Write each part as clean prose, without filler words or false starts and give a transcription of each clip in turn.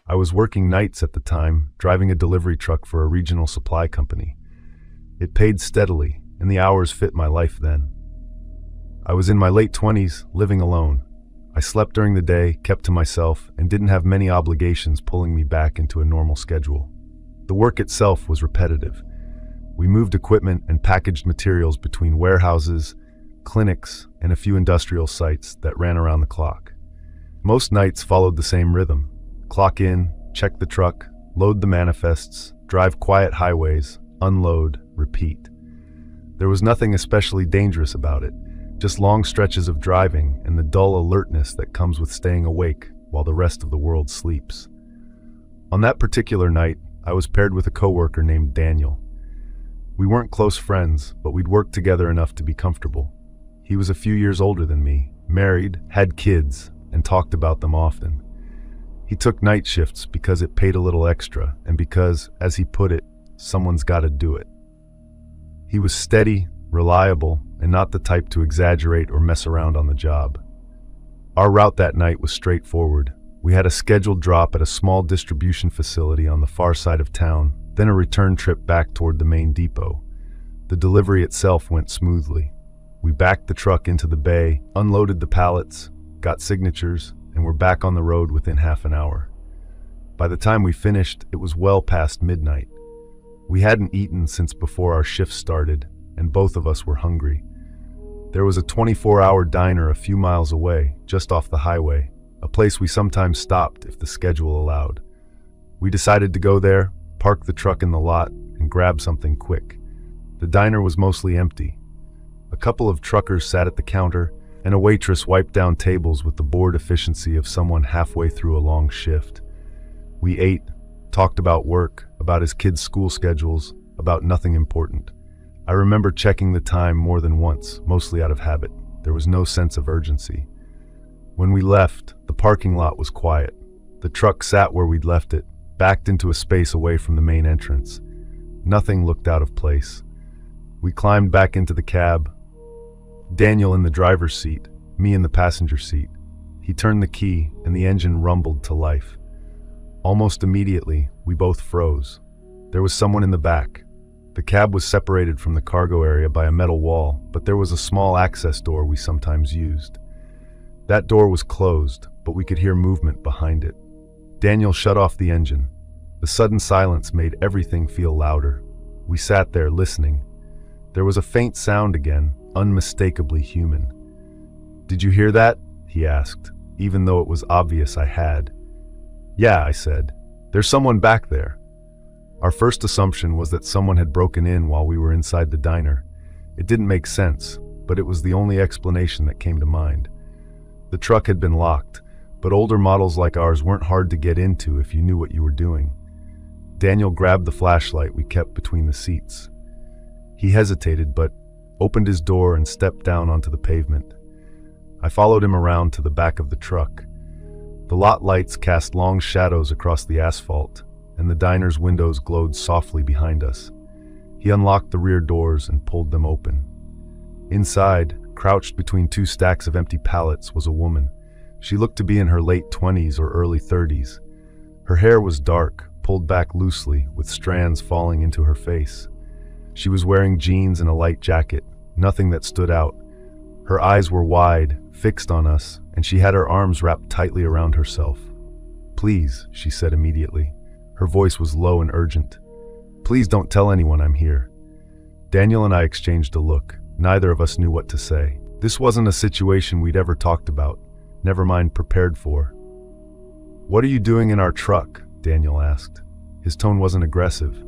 I was working nights at the time, driving a delivery truck for a regional supply company. It paid steadily, and the hours fit my life then. I was in my late 20s, living alone. I slept during the day, kept to myself, and didn't have many obligations pulling me back into a normal schedule. The work itself was repetitive. We moved equipment and packaged materials between warehouses, clinics, and a few industrial sites that ran around the clock. Most nights followed the same rhythm. Clock in, check the truck, load the manifests, drive quiet highways, unload, repeat. There was nothing especially dangerous about it, just long stretches of driving and the dull alertness that comes with staying awake while the rest of the world sleeps. On that particular night, I was paired with a coworker named Daniel. We weren't close friends, but we'd worked together enough to be comfortable. He was a few years older than me, married, had kids, and talked about them often. He took night shifts because it paid a little extra, and because, as he put it, someone's got to do it. He was steady, reliable, and not the type to exaggerate or mess around on the job. Our route that night was straightforward. We had a scheduled drop at a small distribution facility on the far side of town, then a return trip back toward the main depot. The delivery itself went smoothly. We backed the truck into the bay, unloaded the pallets, got signatures, and were back on the road within half an hour. By the time we finished, it was well past midnight. We hadn't eaten since before our shift started, and both of us were hungry. There was a 24-hour diner a few miles away, just off the highway, a place we sometimes stopped if the schedule allowed. We decided to go there, park the truck in the lot, and grab something quick. The diner was mostly empty. A couple of truckers sat at the counter, and a waitress wiped down tables with the bored efficiency of someone halfway through a long shift. We ate, talked about work, about his kids' school schedules, about nothing important. I remember checking the time more than once, mostly out of habit. There was no sense of urgency. When we left, the parking lot was quiet. The truck sat where we'd left it, backed into a space away from the main entrance. Nothing looked out of place. We climbed back into the cab, Daniel in the driver's seat, me in the passenger seat. He turned the key, and the engine rumbled to life. Almost immediately, we both froze. There was someone in the back. The cab was separated from the cargo area by a metal wall, but there was a small access door we sometimes used. That door was closed, but we could hear movement behind it. Daniel shut off the engine. The sudden silence made everything feel louder. We sat there listening. There was a faint sound again, unmistakably human. "Did you hear that?" he asked, even though it was obvious I had. "Yeah," I said. "There's someone back there." Our first assumption was that someone had broken in while we were inside the diner. It didn't make sense, but it was the only explanation that came to mind. The truck had been locked, but older models like ours weren't hard to get into if you knew what you were doing. Daniel grabbed the flashlight we kept between the seats. He hesitated, but opened his door and stepped down onto the pavement. I followed him around to the back of the truck. The lot lights cast long shadows across the asphalt, and the diner's windows glowed softly behind us. He unlocked the rear doors and pulled them open. Inside, crouched between two stacks of empty pallets, was a woman. She looked to be in her late 20s or early 30s. Her hair was dark, pulled back loosely, with strands falling into her face. She was wearing jeans and a light jacket, nothing that stood out. Her eyes were wide, fixed on us, and she had her arms wrapped tightly around herself. "Please," she said immediately. Her voice was low and urgent. "Please don't tell anyone I'm here." Daniel and I exchanged a look. Neither of us knew what to say. This wasn't a situation we'd ever talked about, never mind prepared for. "What are you doing in our truck?" Daniel asked. His tone wasn't aggressive.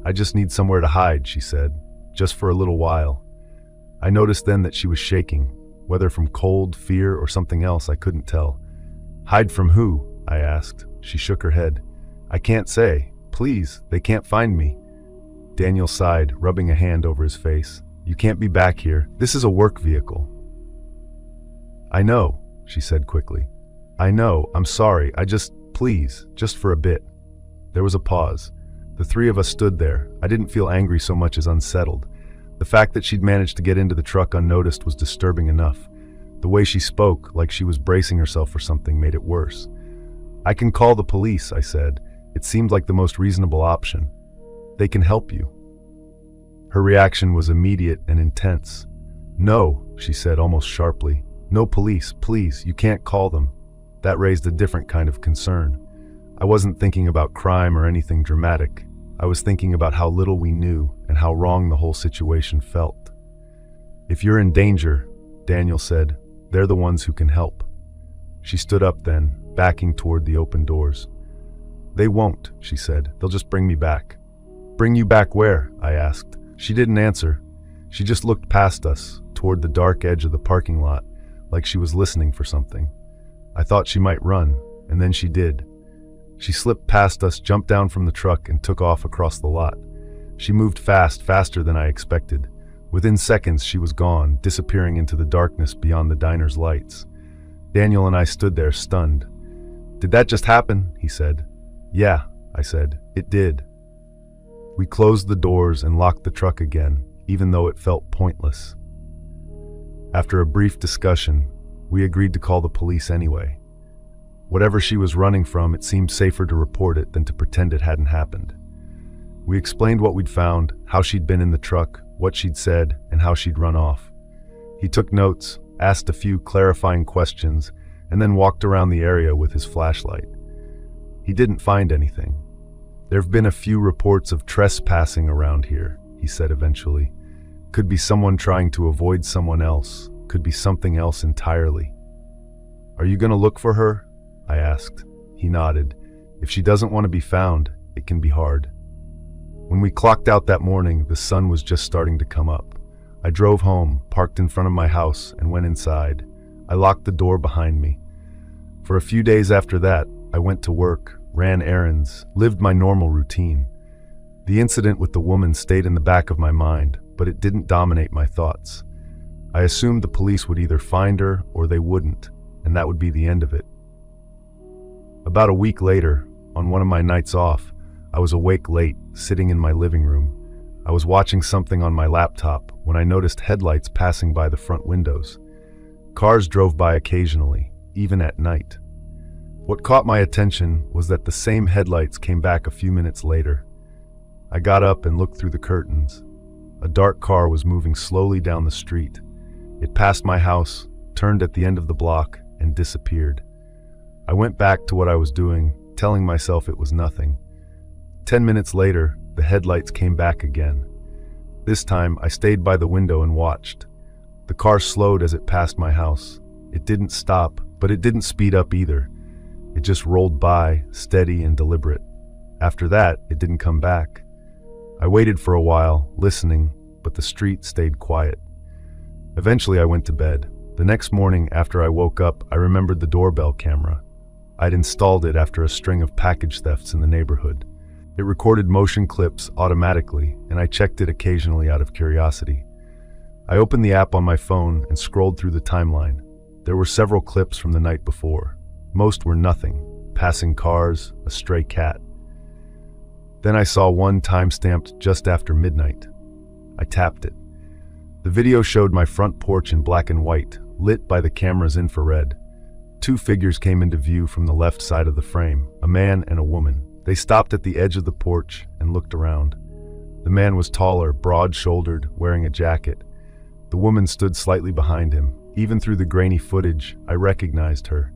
"I just need somewhere to hide," she said, "just for a little while." I noticed then that she was shaking, whether from cold, fear, or something else I couldn't tell. "Hide from who?" I asked. She shook her head. "I can't say. Please, they can't find me." Daniel sighed, rubbing a hand over his face. "You can't be back here. This is a work vehicle." "I know," she said quickly. "I know. I'm sorry. Please, just for a bit." There was a pause. The three of us stood there. I didn't feel angry so much as unsettled. The fact that she'd managed to get into the truck unnoticed was disturbing enough. The way she spoke, like she was bracing herself for something, made it worse. "I can call the police," I said. It seemed like the most reasonable option. "They can help you." Her reaction was immediate and intense. "No," she said almost sharply. "No police, please, you can't call them." That raised a different kind of concern. I wasn't thinking about crime or anything dramatic. I was thinking about how little we knew and how wrong the whole situation felt. "If you're in danger," Daniel said, "they're the ones who can help." She stood up then, backing toward the open doors. "They won't," she said. "They'll just bring me back." "Bring you back where?" I asked. She didn't answer. She just looked past us, toward the dark edge of the parking lot, like she was listening for something. I thought she might run, and then she did. She slipped past us, jumped down from the truck, and took off across the lot. She moved fast, faster than I expected. Within seconds, she was gone, disappearing into the darkness beyond the diner's lights. Daniel and I stood there, stunned. "Did that just happen?" he said. "Yeah," I said. "It did." We closed the doors and locked the truck again, even though it felt pointless. After a brief discussion, we agreed to call the police anyway. Whatever she was running from, it seemed safer to report it than to pretend it hadn't happened. We explained what we'd found, how she'd been in the truck, what she'd said, and how she'd run off. He took notes, asked a few clarifying questions, and then walked around the area with his flashlight. He didn't find anything. "There've been a few reports of trespassing around here," he said eventually. "Could be someone trying to avoid someone else. Could be something else entirely." "Are you going to look for her?" I asked. He nodded. "If she doesn't want to be found, it can be hard." When we clocked out that morning, the sun was just starting to come up. I drove home, parked in front of my house, and went inside. I locked the door behind me. For a few days after that, I went to work, ran errands, lived my normal routine. The incident with the woman stayed in the back of my mind, but it didn't dominate my thoughts. I assumed the police would either find her or they wouldn't, and that would be the end of it. About a week later, on one of my nights off, I was awake late, sitting in my living room. I was watching something on my laptop when I noticed headlights passing by the front windows. Cars drove by occasionally, even at night. What caught my attention was that the same headlights came back a few minutes later. I got up and looked through the curtains. A dark car was moving slowly down the street. It passed my house, turned at the end of the block, and disappeared. I went back to what I was doing, telling myself it was nothing. 10 minutes later, the headlights came back again. This time, I stayed by the window and watched. The car slowed as it passed my house. It didn't stop, but it didn't speed up either. It just rolled by, steady and deliberate. After that, it didn't come back. I waited for a while, listening, but the street stayed quiet. Eventually, I went to bed. The next morning, after I woke up, I remembered the doorbell camera. I'd installed it after a string of package thefts in the neighborhood. It recorded motion clips automatically, and I checked it occasionally out of curiosity. I opened the app on my phone and scrolled through the timeline. There were several clips from the night before. Most were nothing: passing cars, a stray cat. Then I saw one time-stamped just after midnight. I tapped it. The video showed my front porch in black and white, lit by the camera's infrared. Two figures came into view from the left side of the frame, a man and a woman. They stopped at the edge of the porch and looked around. The man was taller, broad-shouldered, wearing a jacket. The woman stood slightly behind him. Even through the grainy footage, I recognized her.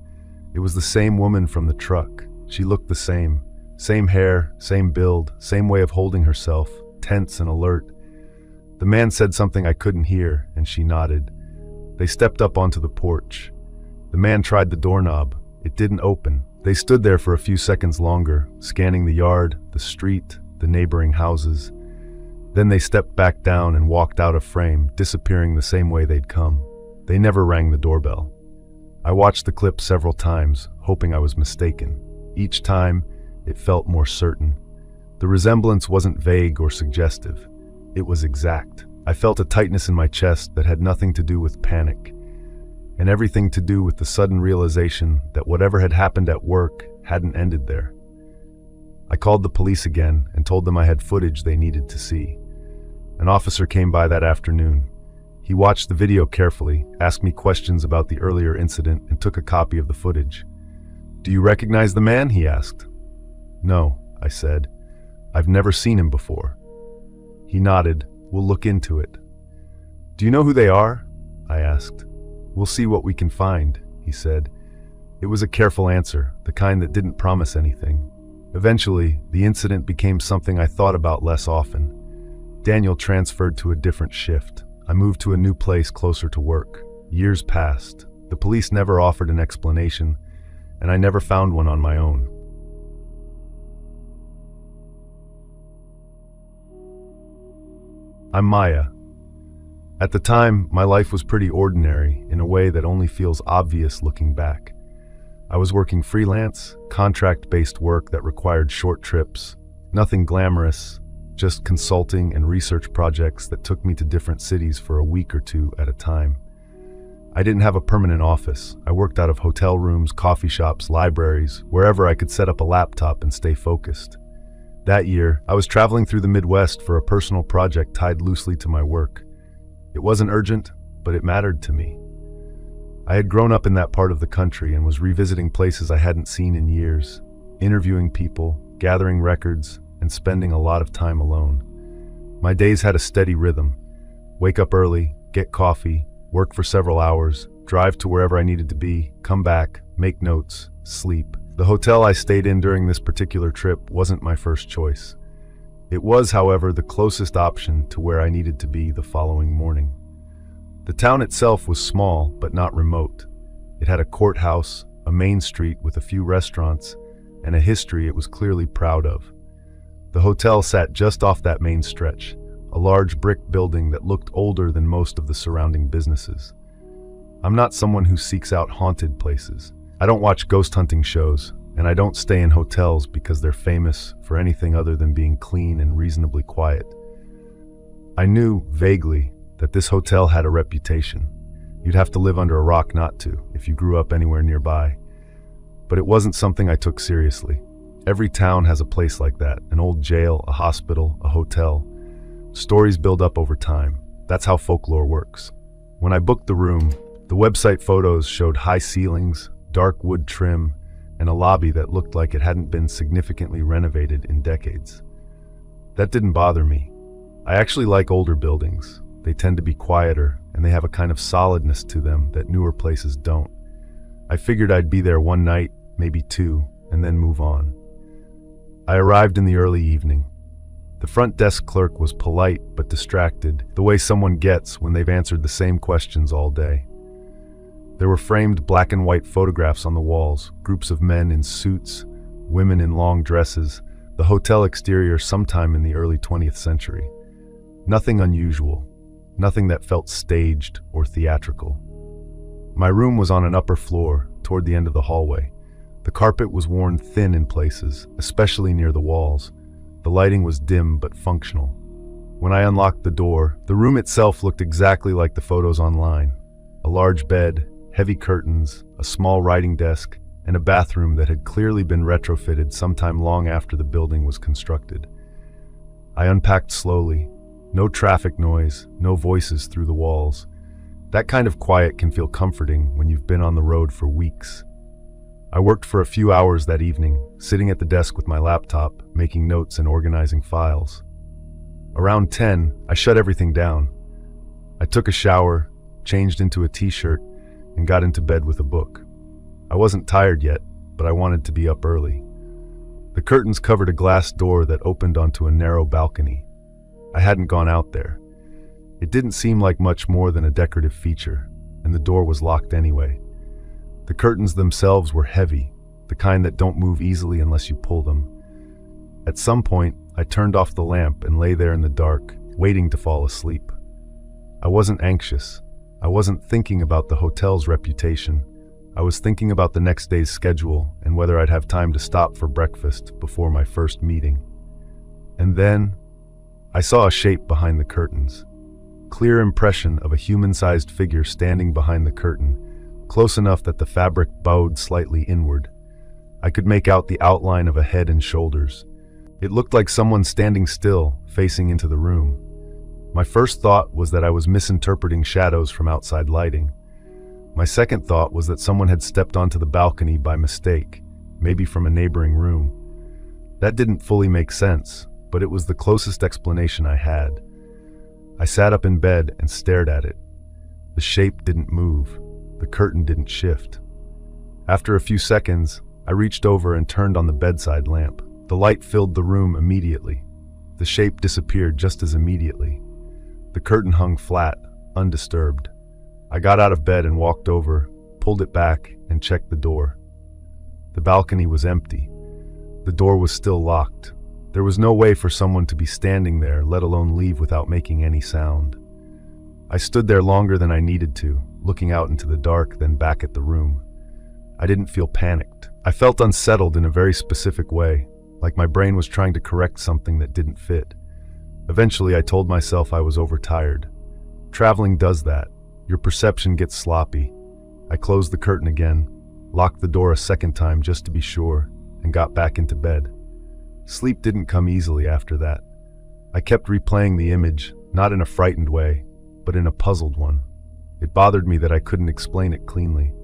It was the same woman from the truck. She looked the same. Same hair, same build, same way of holding herself, tense and alert. The man said something I couldn't hear, and she nodded. They stepped up onto the porch. The man tried the doorknob. It didn't open. They stood there for a few seconds longer, scanning the yard, the street, the neighboring houses. Then they stepped back down and walked out of frame, disappearing the same way they'd come. They never rang the doorbell. I watched the clip several times, hoping I was mistaken. Each time, it felt more certain. The resemblance wasn't vague or suggestive. It was exact. I felt a tightness in my chest that had nothing to do with panic, and everything to do with the sudden realization that whatever had happened at work hadn't ended there. I called the police again and told them I had footage they needed to see. An officer came by that afternoon. He watched the video carefully, asked me questions about the earlier incident, and took a copy of the footage. "Do you recognize the man?" he asked. "No," I said. "I've never seen him before." He nodded. "We'll look into it." "Do you know who they are?" I asked. "We'll see what we can find," he said. It was a careful answer, the kind that didn't promise anything. Eventually, the incident became something I thought about less often. Daniel transferred to a different shift. I moved to a new place closer to work. Years passed. The police never offered an explanation, and I never found one on my own. I'm Maya. At the time, my life was pretty ordinary in a way that only feels obvious looking back. I was working freelance, contract-based work that required short trips, nothing glamorous, just consulting and research projects that took me to different cities for a week or two at a time. I didn't have a permanent office. I worked out of hotel rooms, coffee shops, libraries, wherever I could set up a laptop and stay focused. That year, I was traveling through the Midwest for a personal project tied loosely to my work. It wasn't urgent, but it mattered to me. I had grown up in that part of the country and was revisiting places I hadn't seen in years, interviewing people, gathering records, and spending a lot of time alone. My days had a steady rhythm. Wake up early, get coffee, work for several hours, drive to wherever I needed to be, come back, make notes, sleep. The hotel I stayed in during this particular trip wasn't my first choice. It was, however, the closest option to where I needed to be the following morning. The town itself was small, but not remote. It had a courthouse, a main street with a few restaurants, and a history it was clearly proud of. The hotel sat just off that main stretch, a large brick building that looked older than most of the surrounding businesses. I'm not someone who seeks out haunted places. I don't watch ghost hunting shows, and I don't stay in hotels because they're famous for anything other than being clean and reasonably quiet. I knew, vaguely, that this hotel had a reputation. You'd have to live under a rock not to, if you grew up anywhere nearby. But it wasn't something I took seriously. Every town has a place like that, an old jail, a hospital, a hotel. Stories build up over time. That's how folklore works. When I booked the room, the website photos showed high ceilings, dark wood trim, and a lobby that looked like it hadn't been significantly renovated in decades. That didn't bother me. I actually like older buildings. They tend to be quieter, and they have a kind of solidness to them that newer places don't. I figured I'd be there one night, maybe two, and then move on. I arrived in the early evening. The front desk clerk was polite but distracted, the way someone gets when they've answered the same questions all day. There were framed black and white photographs on the walls, groups of men in suits, women in long dresses, the hotel exterior sometime in the early 20th century. Nothing unusual, nothing that felt staged or theatrical. My room was on an upper floor, toward the end of the hallway. The carpet was worn thin in places, especially near the walls. The lighting was dim but functional. When I unlocked the door, the room itself looked exactly like the photos online. A large bed, heavy curtains, a small writing desk, and a bathroom that had clearly been retrofitted sometime long after the building was constructed. I unpacked slowly. No traffic noise, no voices through the walls. That kind of quiet can feel comforting when you've been on the road for weeks. I worked for a few hours that evening, sitting at the desk with my laptop, making notes and organizing files. Around 10, I shut everything down. I took a shower, changed into a t-shirt, and got into bed with a book. I wasn't tired yet, but I wanted to be up early. The curtains covered a glass door that opened onto a narrow balcony. I hadn't gone out there. It didn't seem like much more than a decorative feature, and the door was locked anyway. The curtains themselves were heavy, the kind that don't move easily unless you pull them. At some point, I turned off the lamp and lay there in the dark, waiting to fall asleep. I wasn't anxious. I wasn't thinking about the hotel's reputation. I was thinking about the next day's schedule and whether I'd have time to stop for breakfast before my first meeting. And then, I saw a shape behind the curtains. Clear impression of a human-sized figure standing behind the curtain, close enough that the fabric bowed slightly inward. I could make out the outline of a head and shoulders. It looked like someone standing still, facing into the room. My first thought was that I was misinterpreting shadows from outside lighting. My second thought was that someone had stepped onto the balcony by mistake, maybe from a neighboring room. That didn't fully make sense, but it was the closest explanation I had. I sat up in bed and stared at it. The shape didn't move. The curtain didn't shift. After a few seconds, I reached over and turned on the bedside lamp. The light filled the room immediately. The shape disappeared just as immediately. The curtain hung flat, undisturbed. I got out of bed and walked over, pulled it back, and checked the door. The balcony was empty. The door was still locked. There was no way for someone to be standing there, let alone leave without making any sound. I stood there longer than I needed to, looking out into the dark, then back at the room. I didn't feel panicked. I felt unsettled in a very specific way, like my brain was trying to correct something that didn't fit. Eventually, I told myself I was overtired. Traveling does that. Your perception gets sloppy. I closed the curtain again, locked the door a second time just to be sure, and got back into bed. Sleep didn't come easily after that. I kept replaying the image, not in a frightened way, but in a puzzled one. It bothered me that I couldn't explain it cleanly.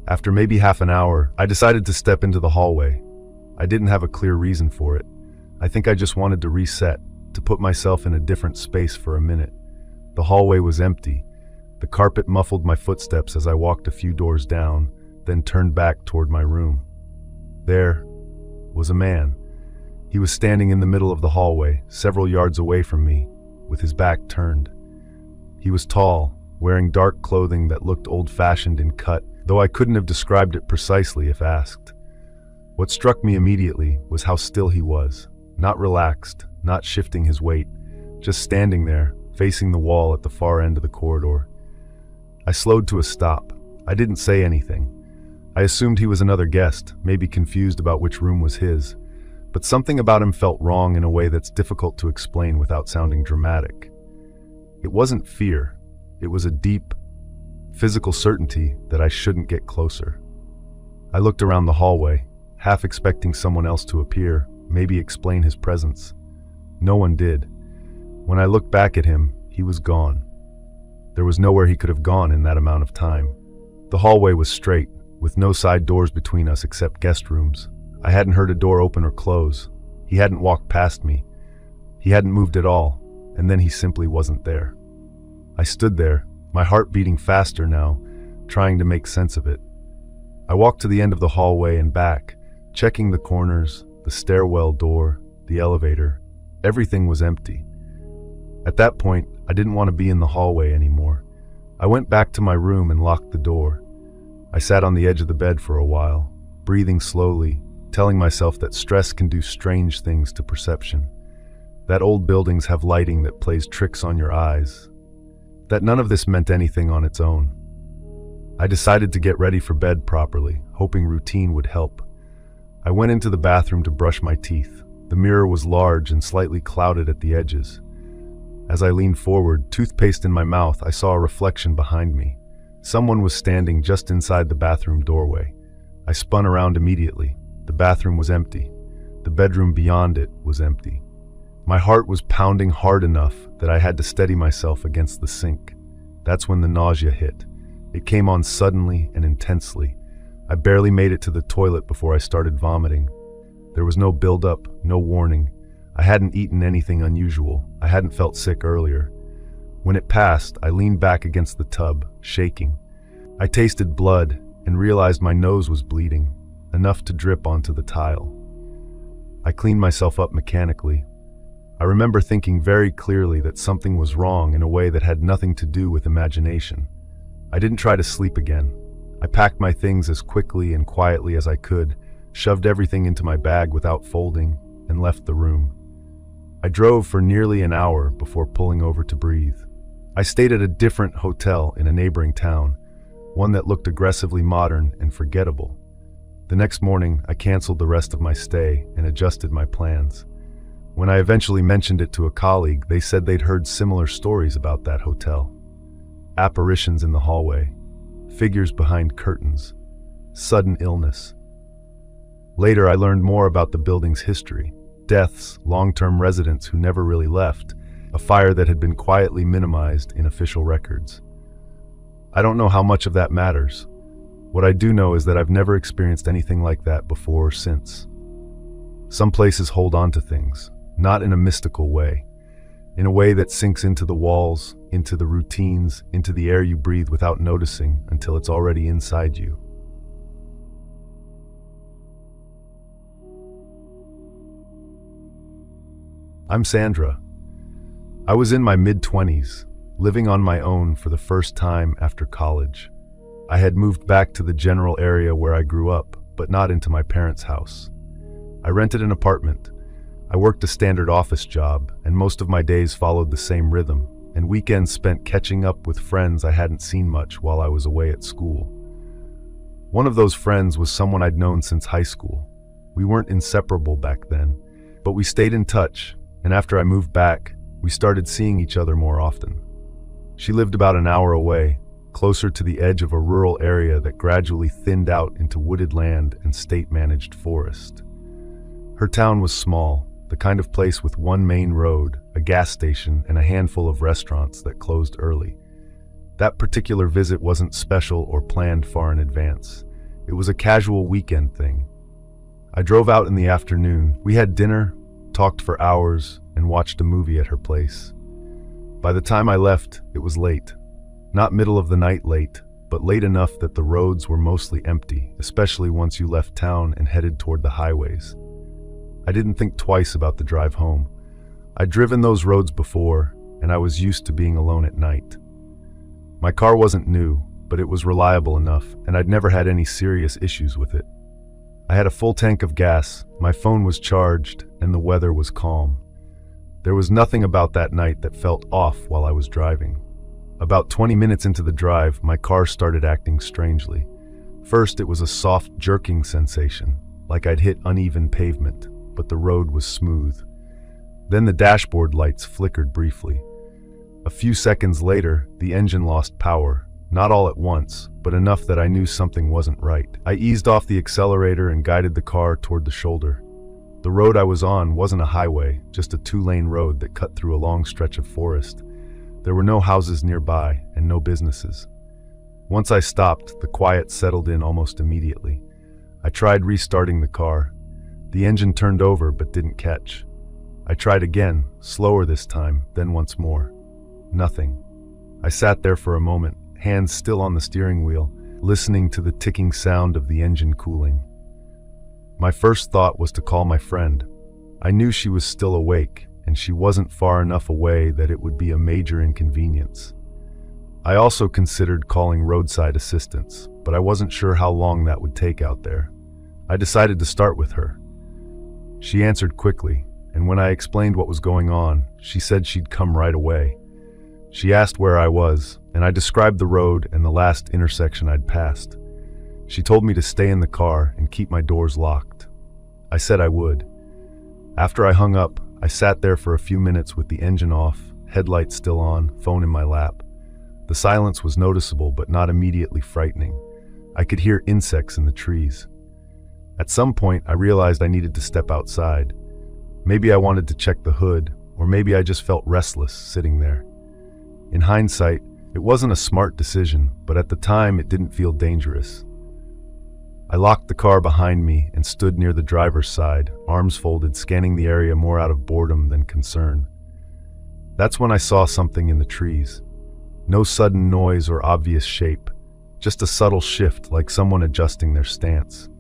After maybe half an hour, I decided to step into the hallway. I didn't have a clear reason for it. I think I just wanted to reset, to put myself in a different space for a minute. The hallway was empty. The carpet muffled my footsteps as I walked a few doors down, then turned back toward my room. There was a man. He was standing in the middle of the hallway, several yards away from me, with his back turned. He was tall, wearing dark clothing that looked old-fashioned in cut, though I couldn't have described it precisely if asked. What struck me immediately was how still he was, not relaxed, not shifting his weight, just standing there, facing the wall at the far end of the corridor. I slowed to a stop. I didn't say anything. I assumed he was another guest, maybe confused about which room was his, but something about him felt wrong in a way that's difficult to explain without sounding dramatic. It wasn't fear. It was a deep, physical certainty that I shouldn't get closer. I looked around the hallway, half expecting someone else to appear, maybe explain his presence. No one did. When I looked back at him, he was gone. There was nowhere he could have gone in that amount of time. The hallway was straight, with no side doors between us except guest rooms. I hadn't heard a door open or close. He hadn't walked past me. He hadn't moved at all, and then he simply wasn't there. I stood there, my heart beating faster now, trying to make sense of it. I walked to the end of the hallway and back, checking the corners, the stairwell door, the elevator. Everything was empty. At that point, I didn't want to be in the hallway anymore. I went back to my room and locked the door. I sat on the edge of the bed for a while, breathing slowly, telling myself that stress can do strange things to perception. That old buildings have lighting that plays tricks on your eyes. That none of this meant anything on its own. I decided to get ready for bed properly, hoping routine would help. I went into the bathroom to brush my teeth. The mirror was large and slightly clouded at the edges. As I leaned forward, toothpaste in my mouth, I saw a reflection behind me. Someone was standing just inside the bathroom doorway. I spun around immediately. The bathroom was empty. The bedroom beyond it was empty. My heart was pounding hard enough that I had to steady myself against the sink. That's when the nausea hit. It came on suddenly and intensely. I barely made it to the toilet before I started vomiting. There was no buildup, no warning. I hadn't eaten anything unusual. I hadn't felt sick earlier. When it passed, I leaned back against the tub, shaking. I tasted blood and realized my nose was bleeding, enough to drip onto the tile. I cleaned myself up mechanically. I remember thinking very clearly that something was wrong in a way that had nothing to do with imagination. I didn't try to sleep again. I packed my things as quickly and quietly as I could, shoved everything into my bag without folding, and left the room. I drove for nearly an hour before pulling over to breathe. I stayed at a different hotel in a neighboring town, one that looked aggressively modern and forgettable. The next morning, I canceled the rest of my stay and adjusted my plans. When I eventually mentioned it to a colleague, they said they'd heard similar stories about that hotel. Apparitions in the hallway, figures behind curtains, sudden illness. Later, I learned more about the building's history, deaths, long-term residents who never really left, a fire that had been quietly minimized in official records. I don't know how much of that matters. What I do know is that I've never experienced anything like that before or since. Some places hold on to things, not in a mystical way, in a way that sinks into the walls, into the routines, into the air you breathe without noticing until it's already inside you. I'm Sandra. I was in my mid-20s, living on my own for the first time after college. I had moved back to the general area where I grew up, but not into my parents' house. I rented an apartment. I worked a standard office job, and most of my days followed the same rhythm, and weekends spent catching up with friends I hadn't seen much while I was away at school. One of those friends was someone I'd known since high school. We weren't inseparable back then, but we stayed in touch, and after I moved back, we started seeing each other more often. She lived about an hour away, closer to the edge of a rural area that gradually thinned out into wooded land and state-managed forest. Her town was small, the kind of place with one main road, a gas station, and a handful of restaurants that closed early. That particular visit wasn't special or planned far in advance. It was a casual weekend thing. I drove out in the afternoon. We had dinner, talked for hours, and watched a movie at her place. By the time I left, it was late. Not middle of the night late, but late enough that the roads were mostly empty, especially once you left town and headed toward the highways. I didn't think twice about the drive home. I'd driven those roads before, and I was used to being alone at night. My car wasn't new, but it was reliable enough, and I'd never had any serious issues with it. I had a full tank of gas, my phone was charged, and the weather was calm. There was nothing about that night that felt off while I was driving. About 20 minutes into the drive, my car started acting strangely. First, it was a soft, jerking sensation, like I'd hit uneven pavement, but the road was smooth. Then the dashboard lights flickered briefly. A few seconds later, the engine lost power, not all at once, but enough that I knew something wasn't right. I eased off the accelerator and guided the car toward the shoulder. The road I was on wasn't a highway, just a two-lane road that cut through a long stretch of forest. There were no houses nearby and no businesses. Once I stopped, the quiet settled in almost immediately. I tried restarting the car. The engine turned over but didn't catch. I tried again, slower this time, then once more. Nothing. I sat there for a moment, hands still on the steering wheel, listening to the ticking sound of the engine cooling. My first thought was to call my friend. I knew she was still awake, and she wasn't far enough away that it would be a major inconvenience. I also considered calling roadside assistance, but I wasn't sure how long that would take out there. I decided to start with her. She answered quickly, and when I explained what was going on, she said she'd come right away. She asked where I was, and I described the road and the last intersection I'd passed. She told me to stay in the car and keep my doors locked. I said I would. After I hung up, I sat there for a few minutes with the engine off, headlights still on, phone in my lap. The silence was noticeable but not immediately frightening. I could hear insects in the trees. At some point, I realized I needed to step outside. Maybe I wanted to check the hood, or maybe I just felt restless sitting there. In hindsight, it wasn't a smart decision, but at the time it didn't feel dangerous. I locked the car behind me and stood near the driver's side, arms folded, scanning the area more out of boredom than concern. That's when I saw something in the trees. No sudden noise or obvious shape, just a subtle shift like someone adjusting their stance.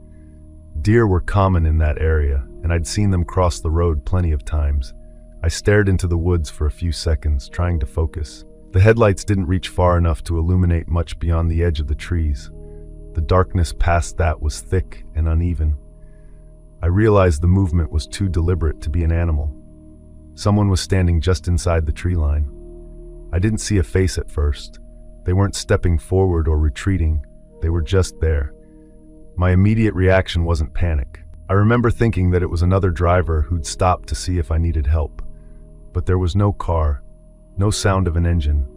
Deer were common in that area, and I'd seen them cross the road plenty of times. I stared into the woods for a few seconds, trying to focus. The headlights didn't reach far enough to illuminate much beyond the edge of the trees. The darkness past that was thick and uneven. I realized the movement was too deliberate to be an animal. Someone was standing just inside the tree line. I didn't see a face at first. They weren't stepping forward or retreating. They were just there. My immediate reaction wasn't panic. I remember thinking that it was another driver who'd stopped to see if I needed help. But there was no car, no sound of an engine.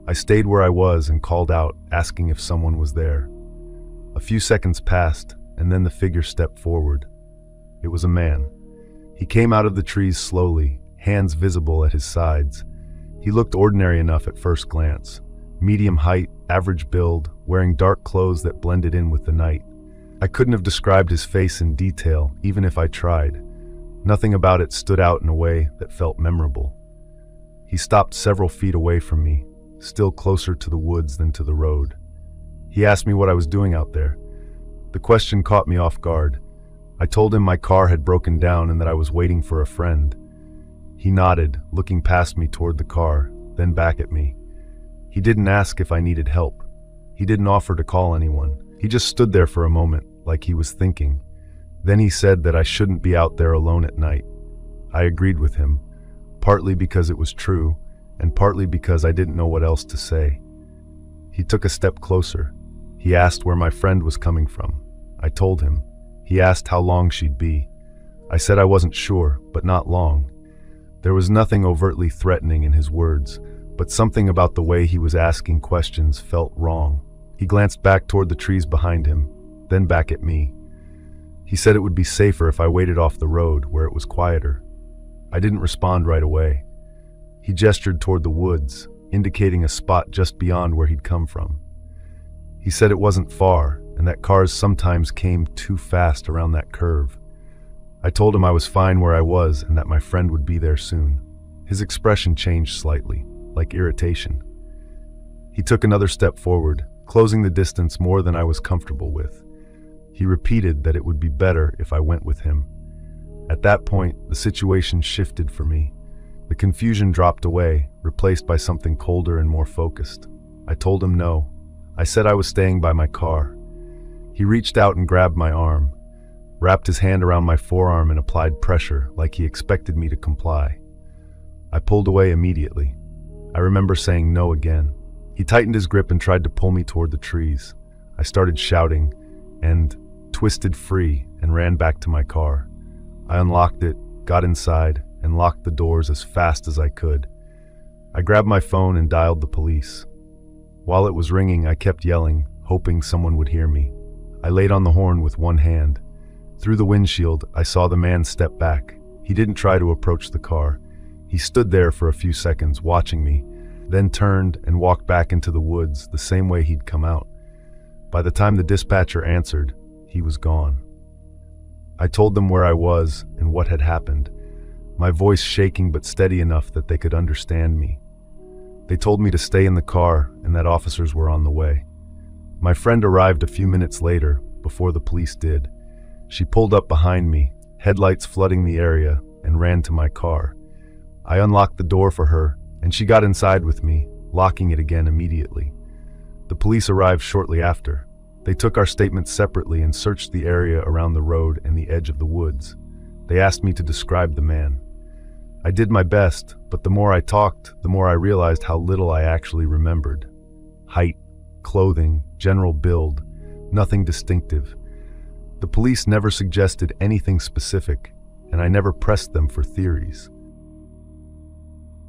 I stayed where I was and called out, asking if someone was there. A few seconds passed, and then the figure stepped forward. It was a man. He came out of the trees slowly, hands visible at his sides. He looked ordinary enough at first glance. Medium height, average build, wearing dark clothes that blended in with the night. I couldn't have described his face in detail, even if I tried. Nothing about it stood out in a way that felt memorable. He stopped several feet away from me, still closer to the woods than to the road. He asked me what I was doing out there. The question caught me off guard. I told him my car had broken down and that I was waiting for a friend. He nodded, looking past me toward the car, then back at me. He didn't ask if I needed help. He didn't offer to call anyone. He just stood there for a moment, like he was thinking. Then he said that I shouldn't be out there alone at night. I agreed with him, partly because it was true, and partly because I didn't know what else to say. He took a step closer. He asked where my friend was coming from. I told him. He asked how long she'd be. I said I wasn't sure, but not long. There was nothing overtly threatening in his words, but something about the way he was asking questions felt wrong. He glanced back toward the trees behind him, then back at me. He said it would be safer if I waited off the road, where it was quieter. I didn't respond right away. He gestured toward the woods, indicating a spot just beyond where he'd come from. He said it wasn't far, and that cars sometimes came too fast around that curve. I told him I was fine where I was and that my friend would be there soon. His expression changed slightly, like irritation. He took another step forward, closing the distance more than I was comfortable with. He repeated that it would be better if I went with him. At that point, the situation shifted for me. The confusion dropped away, replaced by something colder and more focused. I told him no. I said I was staying by my car. He reached out and grabbed my arm, wrapped his hand around my forearm and applied pressure like he expected me to comply. I pulled away immediately. I remember saying no again. He tightened his grip and tried to pull me toward the trees. I started shouting and twisted free and ran back to my car. I unlocked it, got inside, and locked the doors as fast as I could. I grabbed my phone and dialed the police. While it was ringing, I kept yelling, hoping someone would hear me. I laid on the horn with one hand. Through the windshield, I saw the man step back. He didn't try to approach the car. He stood there for a few seconds, watching me, then turned and walked back into the woods the same way he'd come out. By the time the dispatcher answered, he was gone. I told them where I was and what had happened, my voice shaking but steady enough that they could understand me. They told me to stay in the car and that officers were on the way. My friend arrived a few minutes later, before the police did. She pulled up behind me, headlights flooding the area, and ran to my car. I unlocked the door for her, and she got inside with me, locking it again immediately. The police arrived shortly after. They took our statements separately and searched the area around the road and the edge of the woods. They asked me to describe the man. I did my best, but the more I talked, the more I realized how little I actually remembered. Height, clothing, general build, nothing distinctive. The police never suggested anything specific, and I never pressed them for theories.